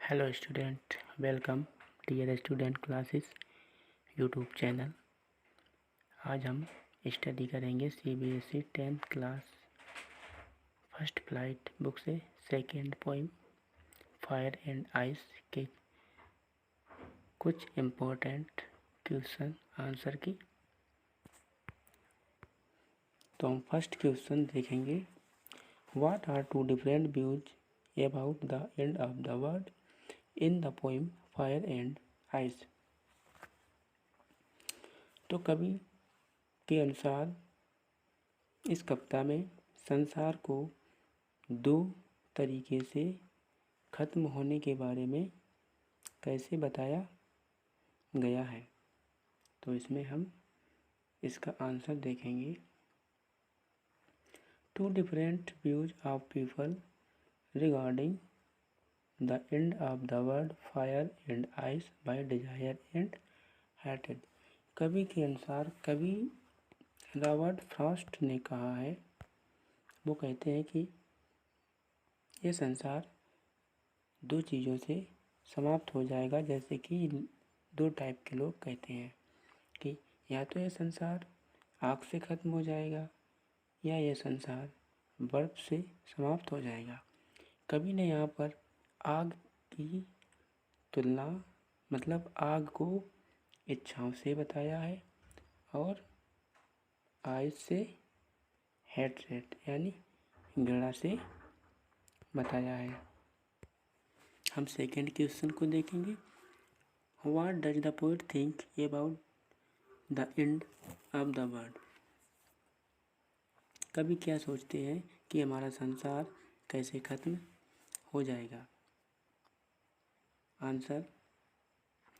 Hello student, welcome dear student classes YouTube channel. आज हम study करेंगे CBSE 10th class first flight book से second poem fire and ice के कुछ important question answer की। तो हम फर्स्ट क्वेश्चन देखेंगे, what are two different views about the end of the world in the poem fire and ice. तो कवि के अनुसार इस कविता में संसार को दो तरीके से खत्म होने के बारे में कैसे बताया गया है। तो इसमें हम इसका आंसर देखेंगे। Two different views of people regarding the end of the world fire and ice by desire and हेटेड। कवि के अनुसार कवि रॉबर्ट फ्रॉस्ट ने कहा है, वो कहते हैं कि ये संसार दो चीज़ों से समाप्त हो जाएगा। जैसे कि दो टाइप के लोग कहते हैं कि या तो ये संसार आग से ख़त्म हो जाएगा या ये संसार बर्फ़ से समाप्त हो जाएगा। कवि ने यहाँ पर आग की तुलना मतलब आग को इच्छाओं से बताया है और आइस से हेट्रेट यानी घृणा से बताया है। हम सेकेंड क्वेश्चन को देखेंगे, what does the poet think about the end of the world. कवि क्या सोचते हैं कि हमारा संसार कैसे खत्म हो जाएगा। आंसर,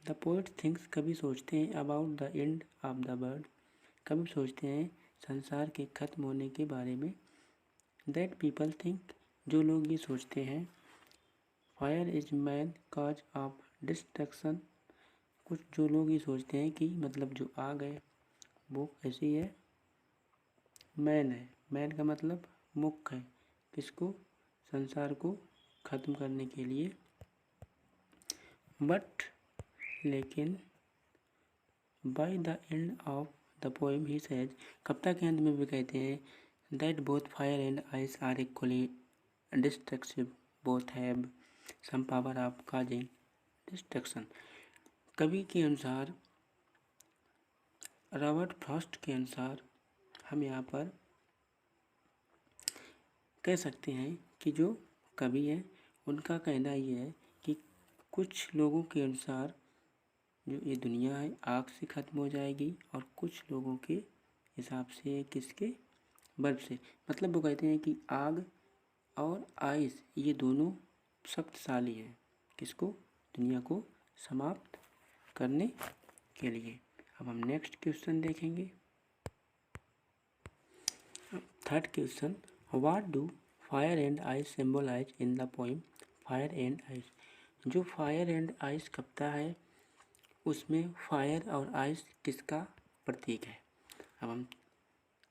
द पोएट थिंक्स, कवि सोचते हैं about the end of the world, कवि सोचते हैं संसार के खत्म होने के बारे में। दैट पीपल थिंक, जो लोग ये सोचते हैं। Fire is man cause of destruction, कुछ जो लोग ये सोचते हैं कि मतलब जो आग है वो कैसी है, मैन है। मैन का मतलब मुख्य है, किसको, संसार को खत्म करने के लिए। बट लेकिन by the end of the poem he says, कविता के अंत में भी कहते हैं that both fire and ice are equally destructive, both have some power of causing destruction. कवि के अनुसार, रॉबर्ट फ्रॉस्ट के अनुसार, हम यहाँ पर कह सकते हैं कि जो कवि हैं उनका कहना ये है कि कुछ लोगों के अनुसार जो ये दुनिया है आग से ख़त्म हो जाएगी और कुछ लोगों के हिसाब से किसके, बर्फ से। मतलब वो कहते हैं कि आग और आइस ये दोनों शक्तिशाली हैं, किसको, दुनिया को समाप्त करने के लिए। अब हम नेक्स्ट क्वेश्चन देखेंगे। Third question, what do fire and ice symbolise in the poem fire and ice. जो फायर एंड आइस कविता है उसमें फायर और आइस किसका प्रतीक है। अब हम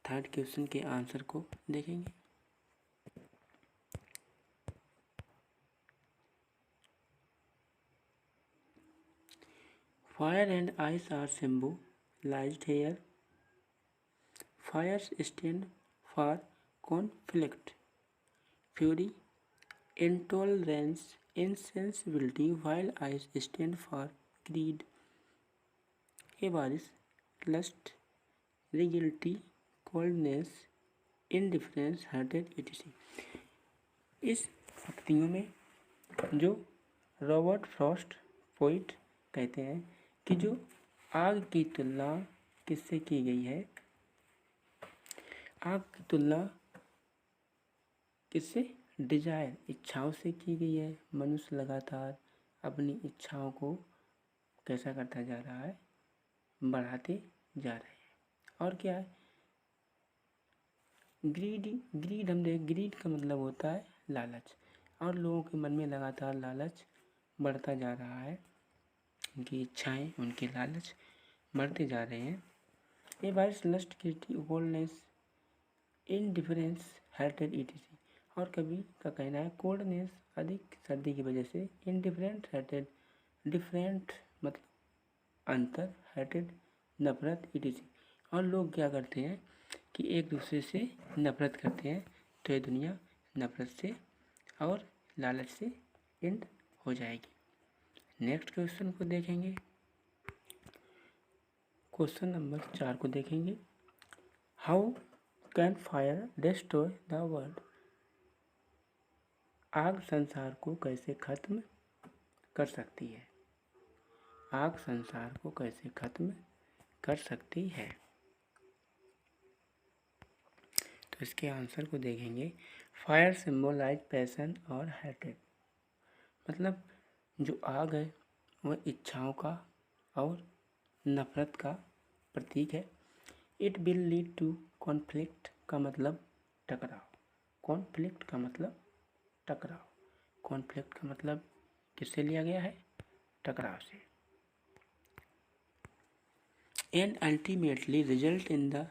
थर्ड क्वेश्चन के आंसर को देखेंगे। Fire and ice are symbolized here. Fires stand for conflict, fury, intolerance, insensibility, while ice stand for greed, avarice, lust, rigidity, coldness, indifference, hatred, etc. इस पंक्तियों में जो रॉबर्ट फ्रॉस्ट पोइट कहते हैं कि जो आग की तुलना किससे की गई है, आग की तुलना किससे, डिजायर, इच्छाओं से की गई है। मनुष्य लगातार अपनी इच्छाओं को कैसा करता जा रहा है, बढ़ाते जा रहे हैं। और क्या है, ग्रीड हम देख, ग्रीड का मतलब होता है लालच, और लोगों के मन में लगातार लालच बढ़ता जा रहा है, उनकी इच्छाएं, उनके लालच बढ़ते जा रहे हैं। Avarice, lust, coldness, indifference, hated, etc। और कवि का कहना है कोल्डनेस, अधिक सर्दी की वजह से। इनडिफरेंट हेटेड, डिफरेंट मतलब अंतर, हेटेड नफरत, ईटीसी। और लोग क्या करते हैं कि एक दूसरे से नफरत करते हैं, तो ये दुनिया नफरत से और लालच से एंड हो जाएगी। नेक्स्ट क्वेश्चन को देखेंगे, क्वेश्चन नंबर 4 को देखेंगे। How can fire destroy the world? आग संसार को कैसे खत्म कर सकती है? आग संसार को कैसे खत्म कर सकती है? तो इसके आंसर को देखेंगे। फायर सिंबलाइज पैशन और हेटेड, मतलब जो आग है वह इच्छाओं का और नफरत का प्रतीक है। It will lead to conflict का मतलब टकराव, कॉन्फ्लिक्ट का मतलब टकराव, कॉन्फ्लिक्ट का मतलब किससे लिया गया है? टकराव से। And ultimately result in the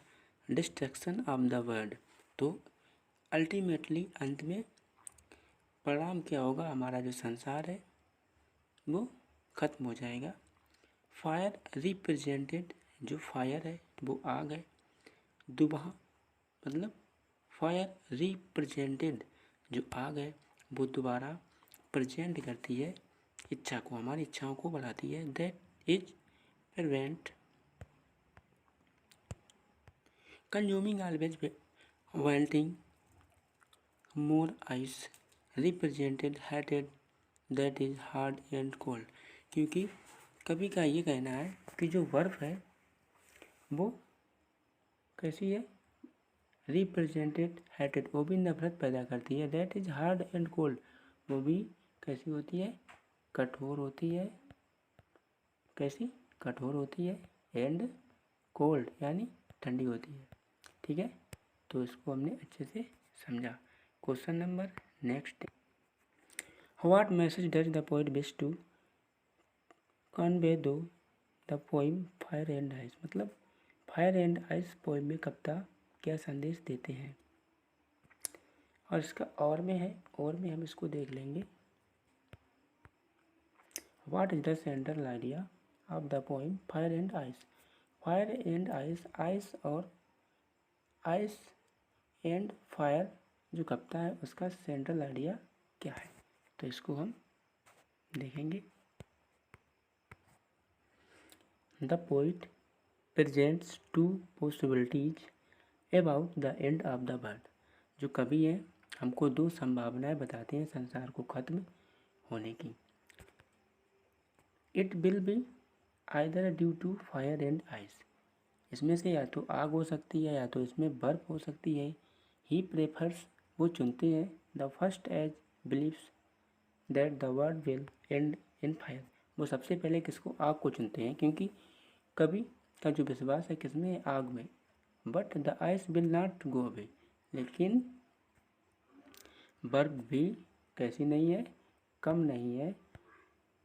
destruction of the world, तो अल्टीमेटली अंत में परिणाम क्या होगा? हमारा जो संसार है वो खत्म हो जाएगा। फायर रिप्रेजेंटेड, जो फायर है वो आग है। दुबहा मतलब फायर रिप्रेजेंटेड, जो आग है वो दोबारा प्रेजेंट करती है इच्छा को, हमारी इच्छाओं को बढ़ाती है। That is prevent consuming always wanting more ice, represented hated, that is hard and cold. क्योंकि कवि का ये कहना है कि जो बर्फ है वो कैसी है? रिप्रेजेंटेड हेटेड, वो भी नफरत पैदा करती है। That is hard and cold, वो भी कैसी होती है? कठोर होती है। कैसी? कठोर होती है। एंड कोल्ड यानी ठंडी होती है। ठीक है, तो इसको हमने अच्छे से समझा। Question number next, what message does the poet wish to convey through the poem fire and ice, मतलब फायर एंड आइस पोइम में कविता क्या संदेश देते हैं? और इसका और में है, और में हम इसको देख लेंगे। What is the central idea of the poem fire and ice? Fire and ice, ice और आइस एंड फायर जो कविता है उसका सेंट्रल आइडिया क्या है? तो इसको हम देखेंगे। The poet presents to possibilities about the end of the world, जो कवि है हमको दो संभावनाएं बताते हैं संसार को खत्म होने की। It will be either due to fire and ice, इसमें से या तो आग हो सकती है या तो इसमें बर्फ हो सकती है। ही प्रेफर्स, वो चुनते हैं। The first age believes that the world will end in fire, वो सबसे पहले किसको? आग को चुनते हैं, क्योंकि कवि का जो विश्वास है किसमें है? आग में। But the ice will not go away, लेकिन बर्फ भी कैसी नहीं है? कम नहीं है।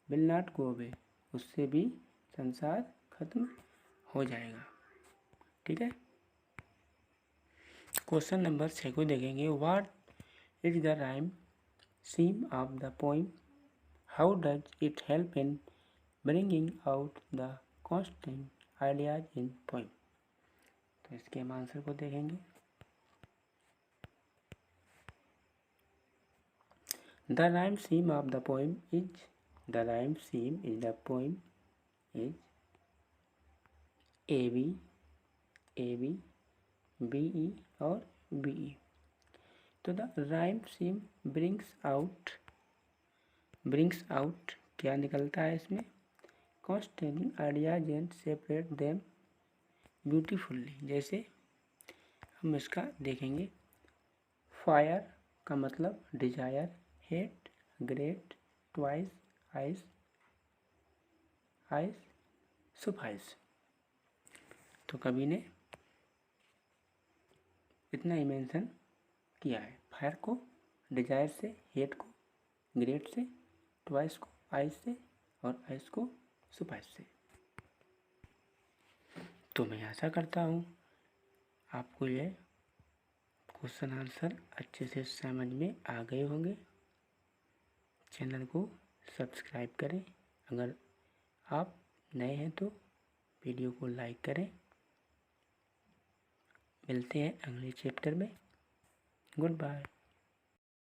विल नॉट गो अवे, उससे भी संसार खत्म हो जाएगा। ठीक है, क्वेश्चन नंबर 6 को देखेंगे। What is the rhyme scheme of the poem? How does it help in bringing out the constant ideas in poem? तो इसके हम आंसर को देखेंगे। The rhyme scheme of the poem is, the rhyme scheme is the poem is A B, A B, B E और B E. तो the rhyme scheme brings out, brings out क्या निकलता है इसमें? Constant ideas and separate them beautifully. जैसे हम इसका देखेंगे, फायर का मतलब desire, hate, great, twice, ice, ice, suffice. तो कवि ने इतना ही मेंशन किया है, फायर को डिजायर से, हेट को ग्रेट से, ट्वाइस को आइस से और आइस को सुफाइस से। तो मैं आशा करता हूँ आपको ये क्वेश्चन आंसर अच्छे से समझ में आ गए होंगे। चैनल को सब्सक्राइब करें। अगर आप नए हैं तो वीडियो को लाइक करें। मिलते हैं अगले चैप्टर में। Good bye.